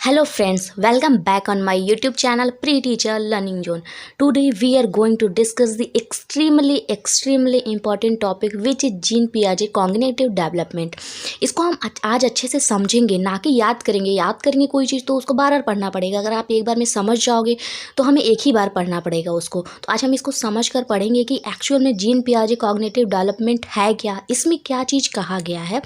Hello friends, welcome back on my YouTube channel Pre-Teacher Learning Zone. Today we are going to discuss the extremely important topic which is Jean पियाजे cognitive development. इसको हम आज अच्छे से समझेंगे, ना कि याद करेंगे कोई चीज़ तो उसको बार बार पढ़ना पड़ेगा। अगर आप एक बार में समझ जाओगे तो हमें एक ही बार पढ़ना पड़ेगा उसको। तो आज हम इसको समझ कर पढ़ेंगे कि एक्चुअल में जीन पियाजे कॉग्निटिव डेवलपमेंट है क्या, इसमें क्या चीज़ कहा गया है।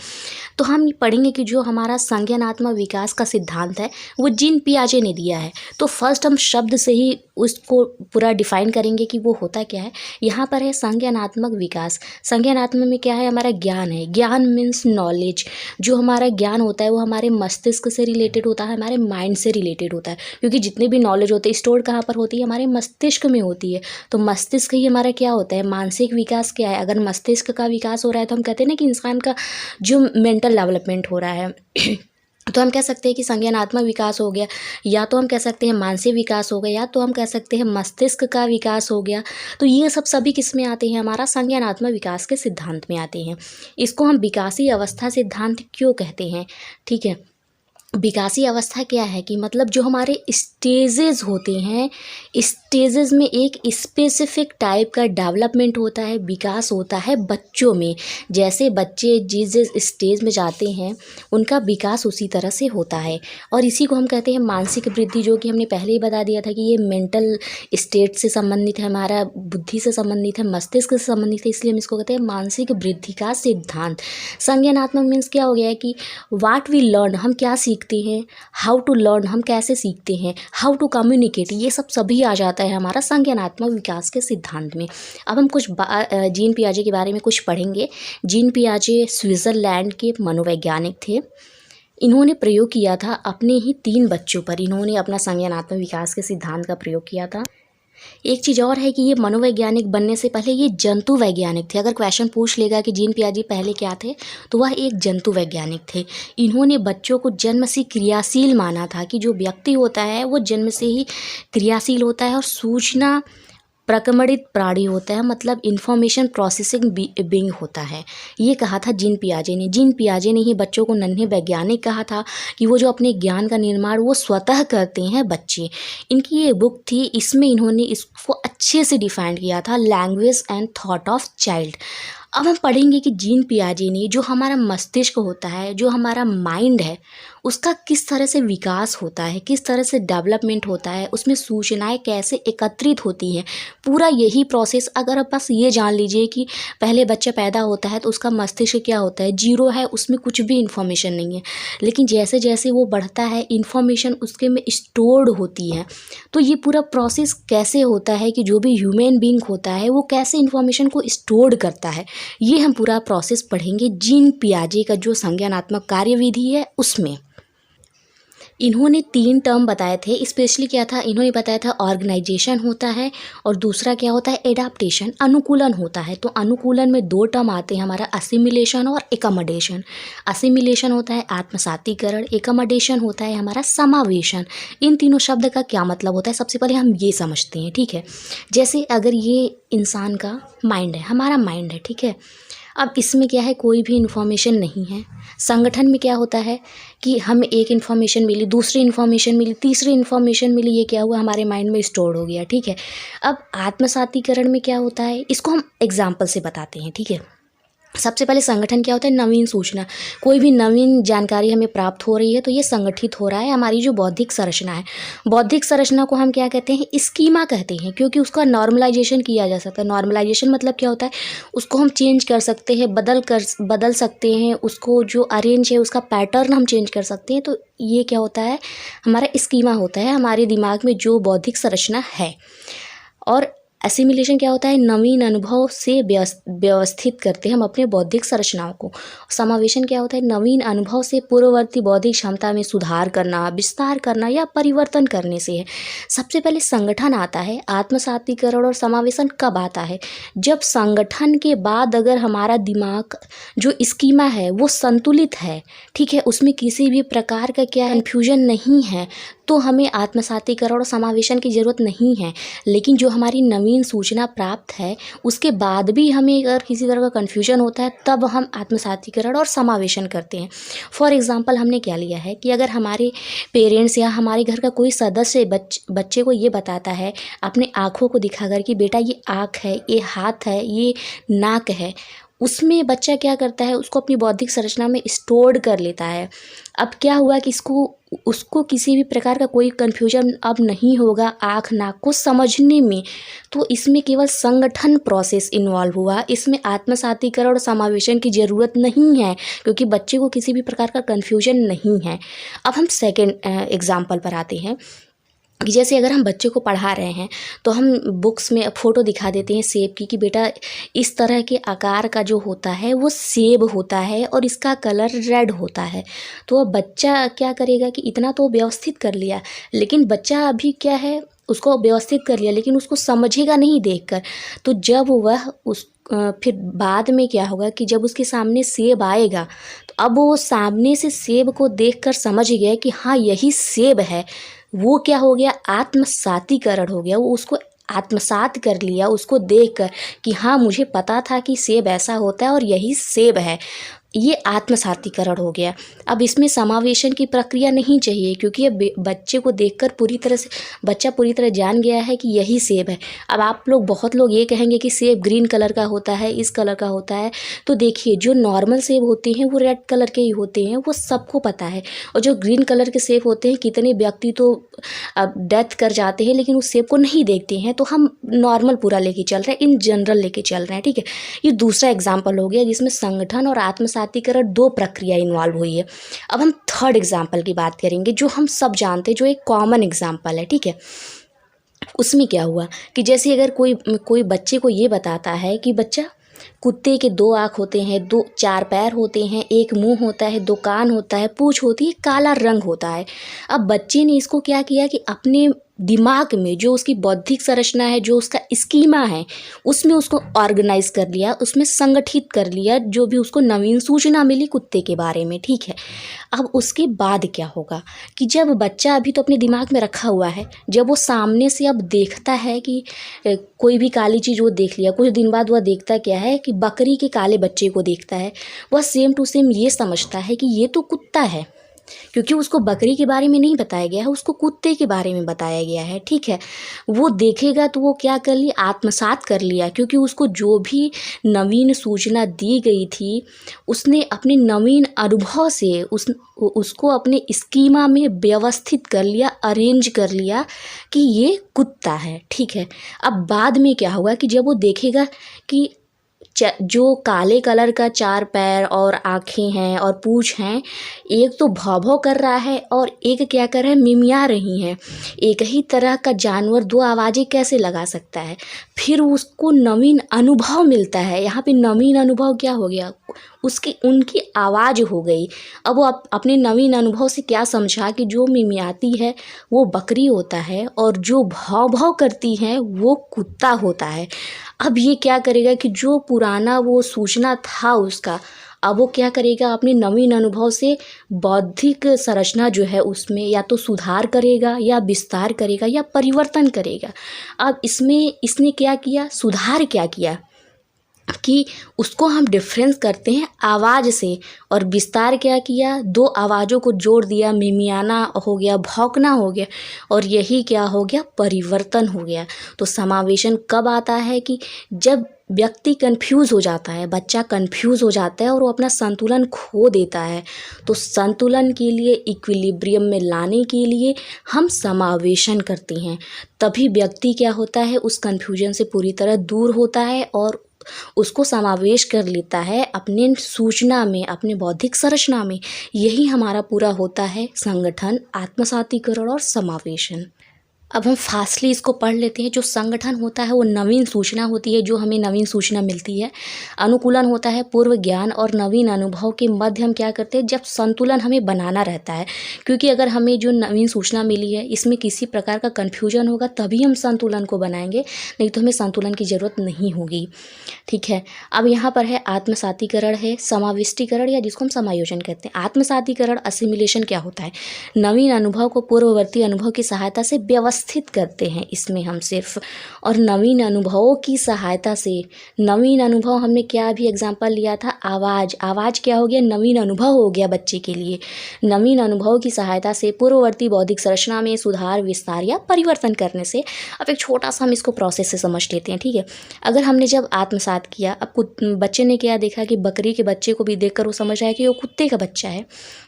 तो हम पढ़ेंगे कि जो हमारा संज्ञानात्मक विकास का सिद्धांत है वो जीन पियाजे ने दिया है। तो फर्स्ट हम शब्द से ही उसको पूरा डिफाइन करेंगे कि वो होता क्या है। यहाँ पर है संज्ञानात्मक विकास। संज्ञानात्मक में क्या है, हमारा ज्ञान है। ज्ञान मीन्स नॉलेज। जो हमारा ज्ञान होता है वो हमारे मस्तिष्क से रिलेटेड होता है, हमारे माइंड से रिलेटेड होता है। क्योंकि जितने भी नॉलेज होते हैं स्टोर कहाँ पर होती है, हमारे मस्तिष्क में होती है। तो मस्तिष्क ही हमारा क्या होता है, मानसिक विकास क्या है। अगर मस्तिष्क का विकास हो रहा है तो हम कहते हैं ना कि इंसान का जो मेंटल डेवलपमेंट हो रहा है तो हम कह सकते हैं कि संज्ञानात्मक विकास हो गया, या तो हम कह सकते हैं मानसिक विकास हो गया, या तो हम कह सकते हैं मस्तिष्क का विकास हो गया। तो ये सब सभी किस में आते हैं, हमारा संज्ञानात्मक विकास के सिद्धांत में आते हैं। इसको हम विकासीय अवस्था सिद्धांत क्यों कहते हैं, ठीक है। विकासीय अवस्था क्या है कि मतलब जो हमारे स्टेजेस होते हैं, स्टेजेस में एक स्पेसिफिक टाइप का डेवलपमेंट होता है, विकास होता है बच्चों में। जैसे बच्चे जिस जिस स्टेज में जाते हैं उनका विकास उसी तरह से होता है। और इसी को हम कहते हैं मानसिक वृद्धि, जो कि हमने पहले ही बता दिया था कि ये मेंटल स्टेट से संबंधित है, हमारा बुद्धि से संबंधित है, मस्तिष्क से संबंधित है। इसलिए हम इसको कहते हैं मानसिक वृद्धि का सिद्धांत। संज्ञानात्मक मीन्स क्या हो गया है कि वाट वी लर्न, हम क्या सीखते हैं, हाउ टू लर्न, हम कैसे सीखते हैं, हाउ टू कम्युनिकेट, ये सब सभी आ जाता है हमारा संज्ञानात्मक विकास के सिद्धांत में। अब हम कुछ जीन पियाजे के बारे में कुछ पढ़ेंगे। जीन पियाजे स्विट्ज़रलैंड के मनोवैज्ञानिक थे। इन्होंने प्रयोग किया था अपने ही 3 बच्चों पर। इन्होंने अपना संज्ञानात्मक विकास के सिद्धांत का प्रयोग किया था। एक चीज़ और है कि ये मनोवैज्ञानिक बनने से पहले ये जंतु वैज्ञानिक थे। अगर क्वेश्चन पूछ लेगा कि जीन पियाजे पहले क्या थे, तो वह एक जंतु वैज्ञानिक थे। इन्होंने बच्चों को जन्म से क्रियाशील माना था, कि जो व्यक्ति होता है वो जन्म से ही क्रियाशील होता है और सूचना प्रकमणित प्राणी होता है, मतलब इंफॉर्मेशन प्रोसेसिंग बीइंग होता है। ये कहा था जीन पियाजे ने। जीन पियाजे ने ही बच्चों को नन्हे वैज्ञानिक कहा था कि वो जो अपने ज्ञान का निर्माण वो स्वतः करते हैं बच्चे। इनकी ये बुक थी, इसमें इन्होंने इसको अच्छे से डिफाइन किया था, language and thought of child. अब हम पढ़ेंगे कि जीन पियाजे ने जो हमारा मस्तिष्क होता है, जो हमारा माइंड है, उसका किस तरह से विकास होता है, किस तरह से डेवलपमेंट होता है, उसमें सूचनाएं कैसे एकत्रित होती हैं, पूरा यही प्रोसेस। अगर आप बस ये जान लीजिए कि पहले बच्चा पैदा होता है तो उसका मस्तिष्क क्या होता है, जीरो है, उसमें कुछ भी इन्फॉर्मेशन नहीं है। लेकिन जैसे जैसे वो बढ़ता है इन्फॉर्मेशन उसके में स्टोर्ड होती है। तो ये पूरा प्रोसेस कैसे होता है कि जो भी ह्यूमन बीइंग होता है वो कैसे इन्फॉर्मेशन को स्टोर करता है, ये हम पूरा प्रोसेस पढ़ेंगे जीन पियाजे का जो संज्ञानात्मक कार्यविधि है उसमें। इन्होंने 3 टर्म बताए थे। स्पेशली क्या था, इन्होंने बताया था ऑर्गेनाइजेशन होता है, और दूसरा क्या होता है, एडाप्टेशन, अनुकूलन होता है। तो अनुकूलन में 2 टर्म आते हैं हमारा, असिमिलेशन और एकमडेशन। असिमिलेशन होता है आत्मसातीकरण, एकमडेशन होता है हमारा समावेशन। इन तीनों शब्द का क्या मतलब होता है, सबसे पहले हम ये समझते हैं, ठीक है। जैसे अगर ये इंसान का माइंड है, हमारा माइंड है, ठीक है। अब इसमें क्या है, कोई भी इन्फॉर्मेशन नहीं है। संगठन में क्या होता है कि हमें एक इन्फॉर्मेशन मिली, दूसरी इन्फॉर्मेशन मिली, तीसरी इन्फॉर्मेशन मिली, ये क्या हुआ, हमारे माइंड में स्टोर हो गया, ठीक है। अब आत्मसातीकरण में क्या होता है, इसको हम एग्जाम्पल से बताते हैं, ठीक है। सबसे पहले संगठन क्या होता है, नवीन सूचना, कोई भी नवीन जानकारी हमें प्राप्त हो रही है तो ये संगठित हो रहा है। हमारी जो बौद्धिक संरचना है, बौद्धिक संरचना को हम क्या कहते हैं, स्कीमा कहते हैं, क्योंकि उसका नॉर्मलाइजेशन किया जा सकता है। नॉर्मलाइजेशन मतलब क्या होता है, उसको हम चेंज कर सकते हैं, बदल सकते हैं, उसको जो अरेंज है उसका पैटर्न हम चेंज कर सकते हैं। तो ये क्या होता है, हमारा स्कीमा होता है, हमारे दिमाग में जो बौद्धिक संरचना है। और एसिमिलेशन क्या होता है, नवीन अनुभव से व्यवस्थित करते हैं हम अपने बौद्धिक संरचनाओं को। समावेशन क्या होता है, नवीन अनुभव से पूर्ववर्ती बौद्धिक क्षमता में सुधार करना, विस्तार करना या परिवर्तन करने से है। सबसे पहले संगठन आता है। आत्मसातीकरण और समावेशन कब आता है, जब संगठन के बाद अगर हमारा दिमाग जो स्कीमा है वो संतुलित है, ठीक है, उसमें किसी भी प्रकार का क्या कन्फ्यूजन नहीं है, तो हमें आत्मसातीकरण और समावेशन की ज़रूरत नहीं है। लेकिन जो हमारी नवीन नवीन सूचना प्राप्त है उसके बाद भी हमें अगर किसी तरह का कन्फ्यूजन होता है तब हम आत्मसातीकरण और समावेशन करते हैं। फॉर एग्ज़ाम्पल हमने क्या लिया है कि अगर हमारे पेरेंट्स या हमारे घर का कोई सदस्य बच्चे को ये बताता है अपने आँखों को दिखाकर कि बेटा ये आँख है, ये हाथ है, ये नाक है, उसमें बच्चा क्या करता है, उसको अपनी बौद्धिक संरचना में स्टोर्ड कर लेता है। अब क्या हुआ कि उसको किसी भी प्रकार का कोई कन्फ्यूजन अब नहीं होगा आँख नाक को समझने में। तो इसमें केवल संगठन प्रोसेस इन्वॉल्व हुआ, इसमें आत्मसातीकरण और समावेशन की ज़रूरत नहीं है क्योंकि बच्चे को किसी भी प्रकार का कन्फ्यूजन नहीं है। अब हम सेकेंड एग्जाम्पल पर आते हैं कि जैसे अगर हम बच्चे को पढ़ा रहे हैं तो हम बुक्स में फ़ोटो दिखा देते हैं सेब की कि बेटा इस तरह के आकार का जो होता है वो सेब होता है और इसका कलर रेड होता है। तो अब बच्चा क्या करेगा कि इतना तो व्यवस्थित कर लिया, लेकिन बच्चा अभी क्या है, उसको व्यवस्थित कर लिया लेकिन उसको समझेगा नहीं देखकर। तो जब वह फिर बाद में क्या होगा कि जब उसके सामने सेब आएगा तो अब वो सामने से सेब को देखकर समझ गया कि हाँ यही सेब है। वो क्या हो गया, आत्मसातीकरण हो गया। वो उसको आत्मसात कर लिया उसको देखकर कि हाँ मुझे पता था कि सेब ऐसा होता है और यही सेब है। ये आत्मसातीकरण हो गया। अब इसमें समावेशन की प्रक्रिया नहीं चाहिए क्योंकि अब बच्चे को देखकर बच्चा पूरी तरह जान गया है कि यही सेब है। अब आप लोग बहुत लोग ये कहेंगे कि सेब ग्रीन कलर का होता है, इस कलर का होता है। तो देखिए जो नॉर्मल सेब होते हैं वो रेड कलर के ही होते हैं, वो सबको पता है। और जो ग्रीन कलर के सेब होते हैं कितने व्यक्ति तो अब डेथ कर जाते हैं लेकिन उस सेब को नहीं देखते हैं। तो हम नॉर्मल पूरा लेके चल रहे हैं, इन जनरल लेके चल रहे हैं, ठीक है। ये दूसरा एग्जाम्पल हो गया जिसमें संगठन और आत्मसातीकरण दो प्रक्रिया इन्वॉल्व हुई है। अब हम थर्ड एग्जाम्पल की बात करेंगे जो हम सब जानते हैं, जो एक कॉमन एग्जाम्पल है, ठीक है। उसमें क्या हुआ कि जैसे अगर कोई बच्चे को ये बताता है कि बच्चा कुत्ते के दो आँख होते हैं, दो चार पैर होते हैं, एक मुंह होता है, दो कान होता है, पूँछ होती है, काला रंग होता है। अब बच्चे ने इसको क्या किया कि अपने दिमाग में जो उसकी बौद्धिक संरचना है, जो उसका स्कीमा है, उसमें उसको ऑर्गेनाइज कर लिया, उसमें संगठित कर लिया जो भी उसको नवीन सूचना मिली कुत्ते के बारे में, ठीक है। अब उसके बाद क्या होगा कि जब बच्चा अभी तो अपने दिमाग में रखा हुआ है, जब वो सामने से अब देखता है कि कोई भी काली चीज़ वो देख लिया, कुछ दिन बाद वह देखता क्या है कि बकरी के काले बच्चे को देखता है, वह सेम टू सेम ये समझता है कि ये तो कुत्ता है, क्योंकि उसको बकरी के बारे में नहीं बताया गया है, उसको कुत्ते के बारे में बताया गया है, ठीक है। वो देखेगा तो वो क्या कर लिया, आत्मसात कर लिया, क्योंकि उसको जो भी नवीन सूचना दी गई थी उसने अपने नवीन अनुभव से उसको अपने स्कीमा में व्यवस्थित कर लिया, अरेंज कर लिया कि ये कुत्ता है, ठीक है। अब बाद में क्या होगा कि जब वो देखेगा कि जो काले कलर का चार पैर और आँखें हैं और पूँछ हैं, एक तो भौं-भौं कर रहा है और एक क्या कर रहा है, मिमिया रही हैं। एक ही तरह का जानवर दो आवाज़ें कैसे लगा सकता है? फिर उसको नवीन अनुभव मिलता है। यहाँ पे नवीन अनुभव क्या हो गया, उनकी आवाज़ हो गई। अब वो अपने नवीन अनुभव से क्या समझा कि जो मिमियाती है वो बकरी होता है और जो भौं-भौं करती है वो कुत्ता होता है। अब ये क्या करेगा कि जो पुराना वो सूचना था उसका, अब वो क्या करेगा, अपने नवीन अनुभव से बौद्धिक संरचना जो है उसमें या तो सुधार करेगा या विस्तार करेगा या परिवर्तन करेगा। अब इसमें इसने क्या किया, सुधार क्या किया कि उसको हम डिफरेंस करते हैं आवाज़ से, और विस्तार क्या किया, दो आवाज़ों को जोड़ दिया, मिमियाना हो गया, भौंकना हो गया, और यही क्या हो गया, परिवर्तन हो गया। तो समावेशन कब आता है कि जब व्यक्ति कंफ्यूज हो जाता है, बच्चा कंफ्यूज हो जाता है और वो अपना संतुलन खो देता है। तो संतुलन के लिए, इक्विलिब्रियम में लाने के लिए हम समावेशन करते हैं, तभी व्यक्ति क्या होता है, उस कंफ्यूजन से पूरी तरह दूर होता है और उसको समावेश कर लेता है अपने सूचना में, अपने बौद्धिक संरचना में। यही हमारा पूरा होता है संगठन, आत्मसातीकरण और समावेशन। अब हम फास्टली इसको पढ़ लेते हैं। जो संगठन होता है वो नवीन सूचना होती है, जो हमें नवीन सूचना मिलती है। अनुकूलन होता है पूर्व ज्ञान और नवीन अनुभव के मध्य हम क्या करते हैं, जब संतुलन हमें बनाना रहता है, क्योंकि अगर हमें जो नवीन सूचना मिली है इसमें किसी प्रकार का कन्फ्यूजन होगा तभी हम संतुलन को बनाएंगे, नहीं तो हमें संतुलन की ज़रूरत नहीं होगी, ठीक है। अब यहाँ पर है आत्मसातीकरण, है समाविष्टीकरण या जिसको हम समायोजन कहते हैं। आत्मसातीकरण, असिमिलेशन क्या होता है, नवीन अनुभव को पूर्ववर्ती अनुभव की सहायता से व्यवस्थित उपस्थित करते हैं इसमें हम सिर्फ, और नवीन अनुभवों की सहायता से। नवीन अनुभव हमने क्या भी एग्जाम्पल लिया था, आवाज़ क्या हो गया, नवीन अनुभव हो गया बच्चे के लिए। नवीन अनुभव की सहायता से पूर्ववर्ती बौद्धिक संरचना में सुधार, विस्तार या परिवर्तन करने से। अब एक छोटा सा हम इसको प्रोसेस से समझ लेते हैं, ठीक है। अगर हमने जब आत्मसात किया, अब बच्चे ने क्या देखा कि बकरी के बच्चे को भी देखकर वो समझ आया कि वो कुत्ते का बच्चा है,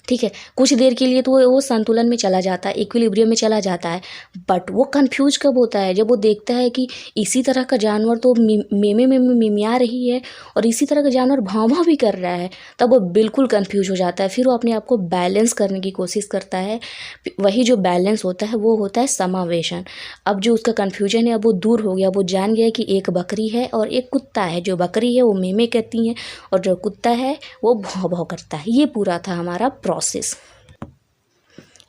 ठीक है। कुछ देर के लिए तो वो संतुलन में चला जाता है, इक्विलिब्रियम में चला जाता है, बट वो कंफ्यूज कब होता है, जब वो देखता है कि इसी तरह का जानवर तो मेमे में मिमिया रही है और इसी तरह का जानवर भाव भाव भी कर रहा है, तब वो बिल्कुल कंफ्यूज हो जाता है। फिर वो अपने आप को बैलेंस करने की कोशिश करता है। वही जो बैलेंस होता है वो होता है समावेशन। अब जो उसका कन्फ्यूजन है अब वो दूर हो गया, वो जान गया कि एक बकरी है और एक कुत्ता है। जो बकरी है वो मेमे कहती है और जो कुत्ता है वो भौं भौं करता है। ये पूरा था हमारा प्रोसेस।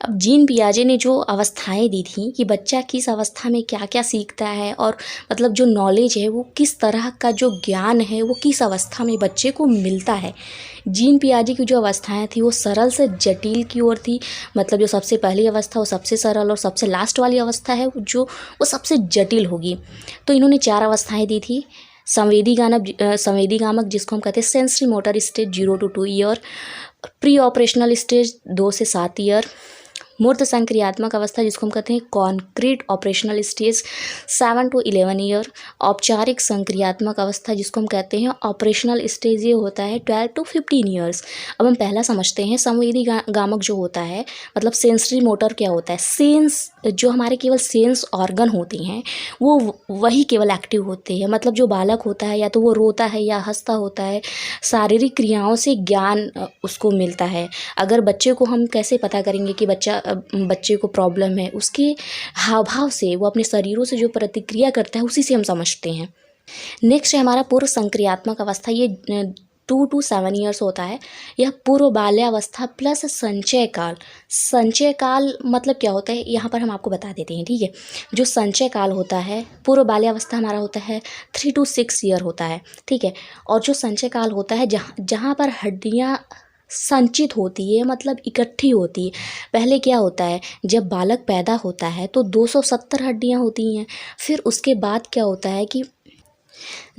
अब जीन पियाजे ने जो अवस्थाएं दी थी कि बच्चा किस अवस्था में क्या क्या सीखता है, और मतलब जो नॉलेज है वो किस तरह का जो ज्ञान है वो किस अवस्था में बच्चे को मिलता है। जीन पियाजे की जो अवस्थाएं थी वो सरल से जटिल की ओर थी। मतलब जो सबसे पहली अवस्था वो सबसे सरल, और सबसे लास्ट वाली अवस्था है वो सबसे जटिल होगी। तो इन्होंने 4 अवस्थाएँ दी थी। संवेदीगामक जिसको हम कहते हैं sensory motor stage 0 to 2 year, pre operational stage 2 से 7 ईयर, मूर्त संक्रियात्मक अवस्था जिसको हम कहते हैं concrete operational stage 7 to 11 year, औपचारिक संक्रियात्मक अवस्था जिसको हम कहते हैं ऑपरेशनल स्टेज, ये होता है 12 to 15 ईयर्स। अब हम पहला समझते हैं संवेदी गामक जो होता है, मतलब सेंसरी मोटर क्या होता है। सेंस जो हमारे केवल सेंस ऑर्गन होते हैं वो वही केवल एक्टिव होते हैं। मतलब जो बालक होता है या तो वो रोता है या हंसता होता है, शारीरिक क्रियाओं से ज्ञान उसको मिलता है। अगर बच्चे को हम कैसे पता करेंगे कि बच्चे को प्रॉब्लम है, उसके हाव भाव से, वो अपने शरीरों से जो प्रतिक्रिया करता है उसी से हम समझते हैं। नेक्स्ट है हमारा पूर्व संक्रियात्मक अवस्था, ये 2 to 7 ईयर्स होता है। यह पूर्व बाल्यावस्था प्लस संचय काल। संचय काल मतलब क्या होता है यहाँ पर हम आपको बता देते हैं, ठीक है। जो संचय काल होता है, पूर्व बाल्यावस्था हमारा होता है 3 to 6 ईयर होता है, ठीक है। और जो संचय काल होता है जहाँ पर हड्डियाँ संचित होती है, मतलब इकट्ठी होती है। पहले क्या होता है, जब बालक पैदा होता है तो 270 हड्डियाँ होती हैं। फिर उसके बाद क्या होता है कि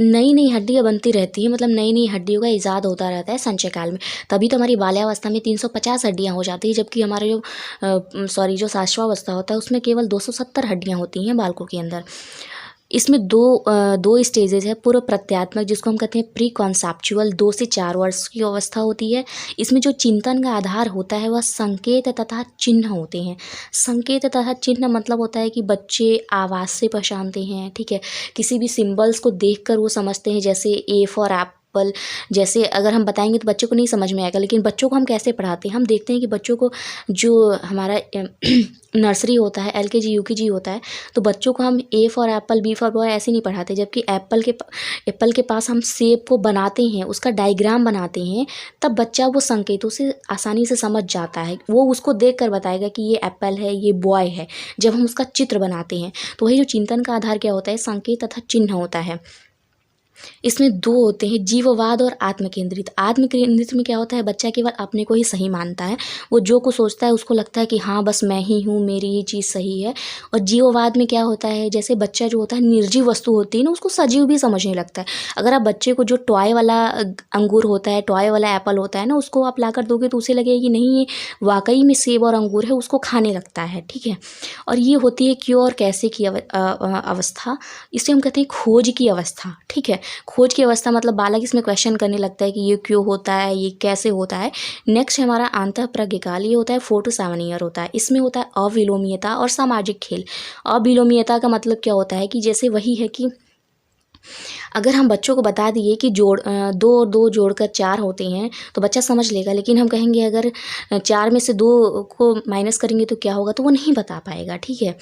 नई नई हड्डियाँ बनती रहती हैं, मतलब नई नई हड्डियों का इजाद होता रहता है संचय काल में। तभी तो हमारी बाल्यावस्था में 350 हड्डियाँ हो जाती है, जबकि हमारे जो साश्वावस्था होता है उसमें केवल 270 हड्डियाँ होती हैं बालकों के अंदर। इसमें दो स्टेजेस है। पूर्व प्रत्यात्मक जिसको हम कहते हैं प्री कॉन्सेप्चुअल 2 से 4 वर्ष की अवस्था होती है। इसमें जो चिंतन का आधार होता है वह संकेत तथा चिन्ह होते हैं। संकेत तथा चिन्ह मतलब होता है कि बच्चे आवाज़ से पहचानते हैं, ठीक है। किसी भी सिंबल्स को देखकर वो समझते हैं, जैसे ए फॉर एप्पल। जैसे अगर हम बताएंगे तो बच्चों को नहीं समझ में आएगा, लेकिन बच्चों को हम कैसे पढ़ाते हैं, हम देखते हैं कि बच्चों को जो हमारा नर्सरी होता है, LKG UKG होता है, तो बच्चों को हम A for apple, B for boy ऐसे नहीं पढ़ाते। जबकि एप्पल के पास हम सेब को बनाते हैं, उसका डायग्राम बनाते हैं, तब बच्चा वो संकेतों से आसानी से समझ जाता है। वो उसको देख कर बताएगा कि ये एप्पल है, ये बॉय है, जब हम उसका चित्र बनाते हैं। तो वही जो चिंतन का आधार क्या होता है, संकेत तथा चिन्ह होता है। इसमें 2 होते हैं, जीववाद और आत्मकेंद्रित। आत्मकेंद्रित में क्या होता है, बच्चा केवल अपने को ही सही मानता है। वो जो कुछ सोचता है उसको लगता है कि हाँ बस मैं ही हूँ, मेरी ही चीज़ सही है। और जीववाद में क्या होता है, जैसे बच्चा जो होता है निर्जीव वस्तु होती है ना, उसको सजीव भी समझने लगता है। अगर आप बच्चे को जो टॉय वाला अंगूर होता है, टॉय वाला एप्पल होता है ना, उसको आप ला कर दोगे तो उसे लगेगा कि नहीं ये वाकई में सेब और अंगूर है, उसको खाने लगता है, ठीक है। और ये होती है क्यों और कैसे की अवस्था, इसे हम कहते हैं खोज की अवस्था, ठीक है। खोज की अवस्था मतलब बालक इसमें क्वेश्चन करने लगता है कि ये क्यों होता है, ये कैसे होता है। नेक्स्ट है हमारा अंतःप्रज्ञ काल, ये होता है 4 to 7 ईयर होता है। इसमें होता है अविलोमीयता और सामाजिक खेल। अविलोमीयता का मतलब क्या होता है कि जैसे वही है कि अगर हम बच्चों को बता दिए कि दो और 2 जोड़कर 4 होते हैं तो बच्चा समझ लेगा, लेकिन हम कहेंगे अगर 4 में से 2 को माइनस करेंगे तो क्या होगा, तो वो नहीं बता पाएगा, ठीक है।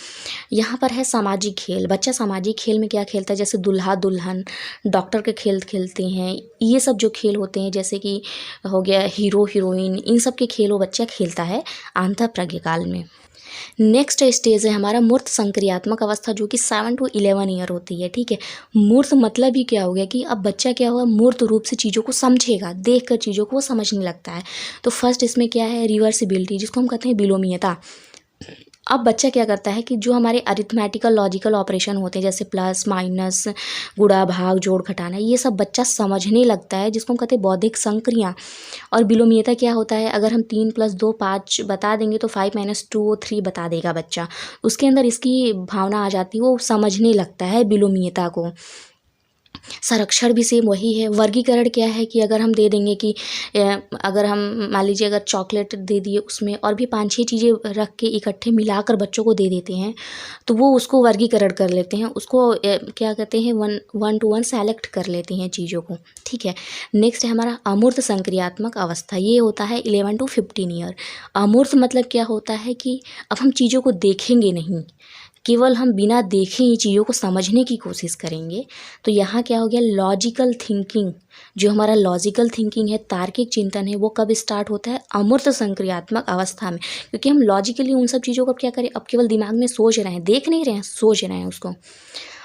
यहाँ पर है सामाजिक खेल। बच्चा सामाजिक खेल में क्या खेलता है, जैसे दूल्हा दुल्हन, डॉक्टर के खेल खेलते हैं। ये सब जो खेल होते हैं, जैसे कि हो गया हीरो हीरोइन, इन सब के खेल वो बच्चा खेलता है अंतःप्रज्ञ काल में। नेक्स्ट स्टेज है हमारा मूर्त संक्रियात्मक अवस्था, जो कि 7 to 11 ईयर होती है, ठीक है। मूर्त मतलब ही क्या हो गया कि अब बच्चा क्या होगा, मूर्त रूप से चीज़ों को समझेगा, देख कर चीज़ों को वो समझने लगता है। तो फर्स्ट इसमें क्या है, रिवर्सिबिलिटी जिसको हम कहते हैं विलोमीयता। अब बच्चा क्या करता है कि जो हमारे अरिथमेटिकल लॉजिकल ऑपरेशन होते हैं जैसे प्लस माइनस गुणा भाग जोड़ घटाना, ये सब बच्चा समझने लगता है, जिसको हम कहते हैं बौद्धिक संक्रिया। और बिलोमीयता क्या होता है, अगर हम 3 + 2 5 बता देंगे तो 5 - 2 3 बता देगा बच्चा, उसके अंदर इसकी भावना आ जाती है, वो समझने लगता है बिलोमीयता को। संरक्षण भी सेम वही है। वर्गीकरण क्या है कि अगर हम दे देंगे कि अगर हम मान लीजिए अगर चॉकलेट दे दिए, उसमें और भी 5-6 चीज़ें रख के इकट्ठे मिलाकर बच्चों को दे देते हैं, तो वो उसको वर्गीकरण कर लेते हैं, उसको क्या कहते हैं 1 to 1 सेलेक्ट कर लेते हैं चीज़ों को, ठीक है। नेक्स्ट है हमारा अमूर्त संक्रियात्मक अवस्था, ये होता है 11 to 15 ईयर। अमूर्त मतलब क्या होता है कि अब हम चीज़ों को देखेंगे नहीं, केवल हम बिना देखे ही चीज़ों को समझने की कोशिश करेंगे। तो यहाँ क्या हो गया, लॉजिकल थिंकिंग, जो हमारा लॉजिकल थिंकिंग है, तार्किक चिंतन है, वो कब स्टार्ट होता है, अमूर्त संक्रियात्मक अवस्था में। क्योंकि हम लॉजिकली उन सब चीज़ों को अब क्या करें, अब केवल दिमाग में सोच रहे हैं, देख नहीं रहे हैं, सोच रहे हैं उसको।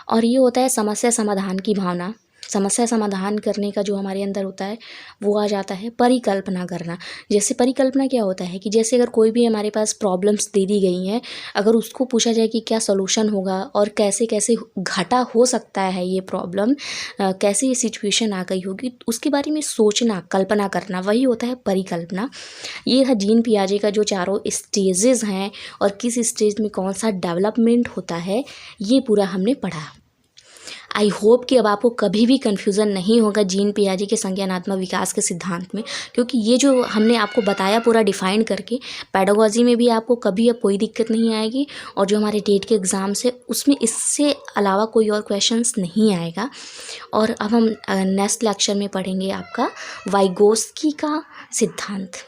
और ये होता है समस्या समाधान की भावना। समस्या समाधान करने का जो हमारे अंदर होता है वो आ जाता है परिकल्पना करना। जैसे परिकल्पना क्या होता है कि जैसे अगर कोई भी हमारे पास प्रॉब्लम्स दे दी गई हैं, अगर उसको पूछा जाए कि क्या सॉल्यूशन होगा और कैसे कैसे घटा हो सकता है ये प्रॉब्लम, कैसे ये सिचुएशन आ गई होगी, उसके बारे में सोचना, कल्पना करना, वही होता है परिकल्पना। ये है जीन पियाजे का जो चारों स्टेजेस हैं और किस स्टेज में कौन सा डेवलपमेंट होता है, ये पूरा हमने पढ़ा। आई होप कि अब आपको कभी भी कन्फ्यूज़न नहीं होगा जीन पियाजे के संज्ञानात्मक विकास के सिद्धांत में, क्योंकि ये जो हमने आपको बताया पूरा डिफाइन करके, पेडागोजी में भी आपको कभी अब कोई दिक्कत नहीं आएगी, और जो हमारे टेट के एग्ज़ाम्स है उसमें इससे अलावा कोई और क्वेश्चंस नहीं आएगा। और अब हम नेक्स्ट लेक्चर में पढ़ेंगे आपका वाइगोस्की का सिद्धांत।